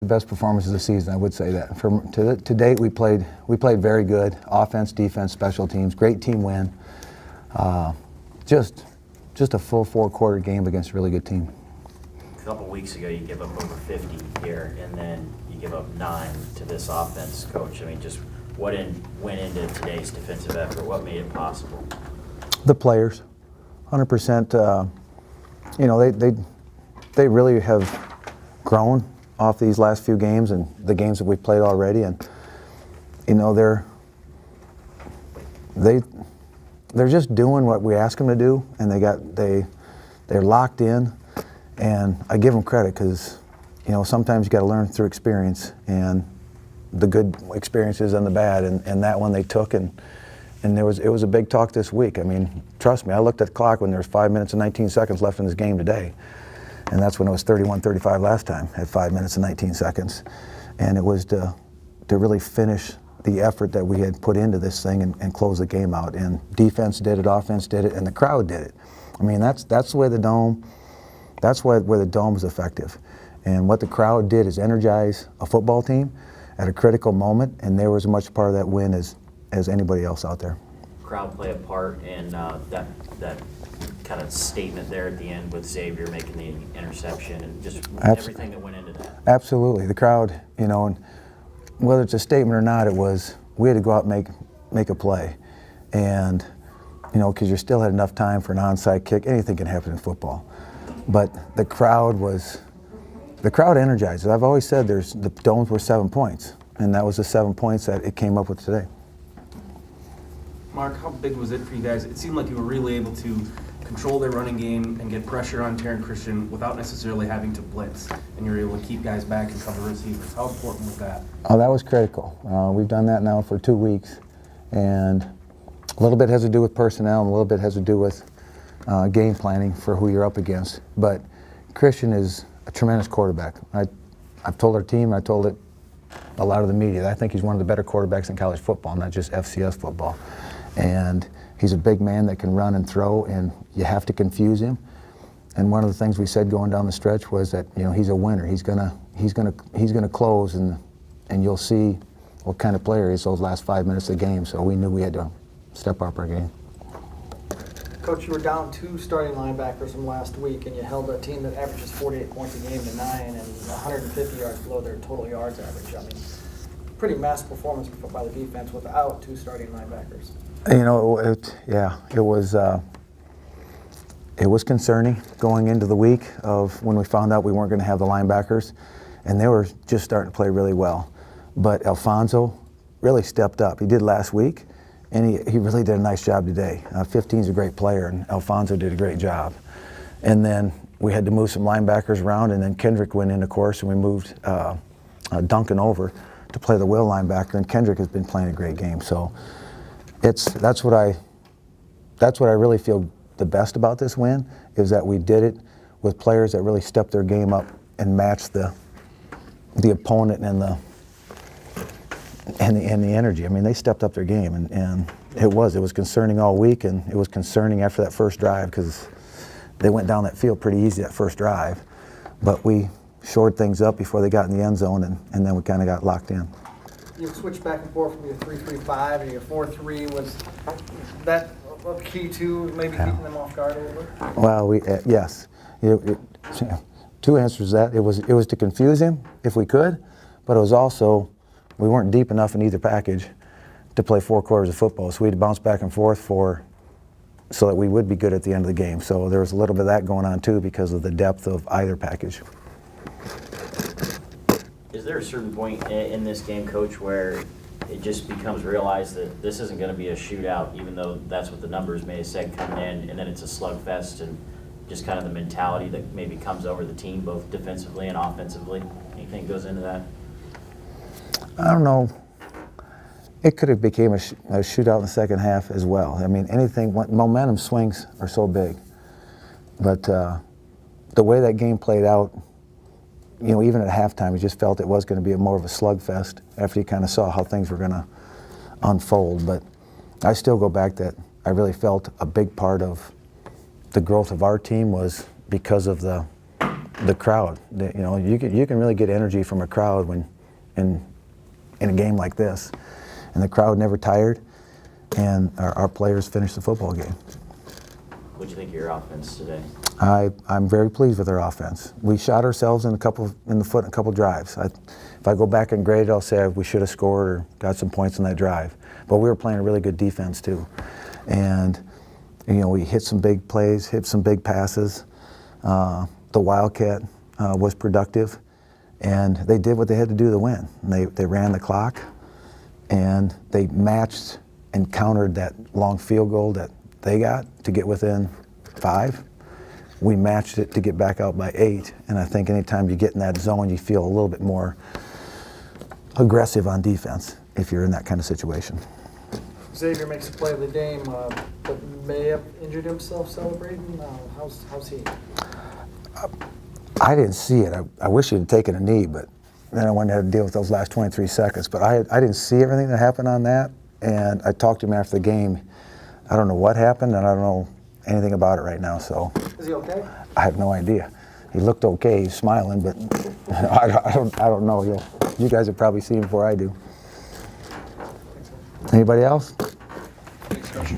The best performance of the season, I would say that. To date, we played very good. Offense, defense, special teams. Great team win. Just a full four-quarter game against a really good team. A couple weeks ago, you give up over 50 here, and then you give up 9 to this offense, Coach. I mean, just what went into today's defensive effort? What made it possible? The players, 100%. You know, they really have grown off these last few games and the games that we've played already, and you know they're just doing what we ask them to do, and they're locked in, and I give them credit because you know sometimes you got to learn through experience, and the good experiences and the bad, and that one they took, and it was a big talk this week. I mean, trust me, I looked at the clock when there was 5 minutes and 19 seconds left in this game today. And that's when it was 31-35 last time at 5 minutes and 19 seconds. And it was to really finish the effort that we had put into this thing and close the game out. And defense did it, offense did it, and the crowd did it. I mean, that's the way where the dome is effective. And what the crowd did is energize a football team at a critical moment, and they were as much part of that win as anybody else out there. Crowd play a part in that kind of statement there at the end with Xavier making the interception and just everything that went into that. Absolutely. The crowd, you know, and whether it's a statement or not, we had to go out and make a play. And, you know, because you still had enough time for an onside kick. Anything can happen in football. But the crowd energized. I've always said the domes were 7 points, and that was the 7 points that it came up with today. Mark, how big was it for you guys? It seemed like you were really able to control their running game and get pressure on Taryn Christian without necessarily having to blitz, and you were able to keep guys back and cover receivers. How important was that? Oh, that was critical. We've done that now for 2 weeks, and a little bit has to do with personnel and a little bit has to do with game planning for who you're up against. But Christian is a tremendous quarterback. I've told our team, I told it a lot of the media, that I think he's one of the better quarterbacks in college football, not just FCS football. And he's a big man that can run and throw, and you have to confuse him. And one of the things we said going down the stretch was that, you know, he's a winner. He's gonna close, and you'll see what kind of player he is those last 5 minutes of the game. So we knew we had to step up our game. Coach, you were down 2 starting linebackers from last week, and you held a team that averages 48 points a game to 9 and 150 yards below their total yards average. I mean, pretty massive performance by the defense without 2 starting linebackers. You know, it was concerning going into the week of when we found out we weren't going to have the linebackers, and they were just starting to play really well. But Alfonso really stepped up. He did last week, and he really did a nice job today. 15's a great player, and Alfonso did a great job. And then we had to move some linebackers around, and then Kendrick went in, of course, and we moved Duncan over to play the will linebacker, and Kendrick has been playing a great game. So that's what I really feel the best about this win, is that we did it with players that really stepped their game up and matched the opponent and the energy. I mean, they stepped up their game, and it was concerning all week, and it was concerning after that first drive because they went down that field pretty easy that first drive. But we shored things up before they got in the end zone, and then we kind of got locked in. You switched back and forth from your 3-3-5 and your 4-3. Was that a key to maybe keeping them off guard a little bit? Well, yes. 2 answers to that. It was to confuse him if we could, but it was also we weren't deep enough in either package to play 4 quarters of football, so we had to bounce back and forth so that we would be good at the end of the game. So there was a little bit of that going on too because of the depth of either package. Is there a certain point in this game, Coach, where it just becomes realized that this isn't going to be a shootout, even though that's what the numbers may have said coming in, and then it's a slugfest, and just kind of the mentality that maybe comes over the team, both defensively and offensively? Anything goes into that? I don't know. It could have became a shootout in the second half as well. I mean, momentum swings are so big. But the way that game played out, you know, even at halftime, you just felt it was going to be more of a slugfest after you kind of saw how things were going to unfold. But I still go back that I really felt a big part of the growth of our team was because of the the crowd. You know, you can really get energy from a crowd when in a game like this, and the crowd never tired, and our players finished the football game. What do you think of your offense today? I'm very pleased with our offense. We shot ourselves in the foot in a couple drives. If I go back and grade it, I'll say we should have scored or got some points in that drive. But we were playing a really good defense too, and you know, we hit some big plays, hit some big passes. The Wildcat was productive, and they did what they had to do to win. And they ran the clock, and they matched and countered that long field goal that they got to get within 5. We matched it to get back out by 8, and I think anytime you get in that zone, you feel a little bit more aggressive on defense if you're in that kind of situation. Xavier makes a play of the game, but may have injured himself celebrating. How's he? I didn't see it. I wish he'd taken a knee, but then I wanted to have to deal with those last 23 seconds. But I didn't see everything that happened on that, and I talked to him after the game. I don't know what happened, and I don't know anything about it right now. So Is he okay? I have no idea. He looked okay, he's smiling, but I don't know. You guys have probably seen him before I do. Anybody else? Thanks, Coach.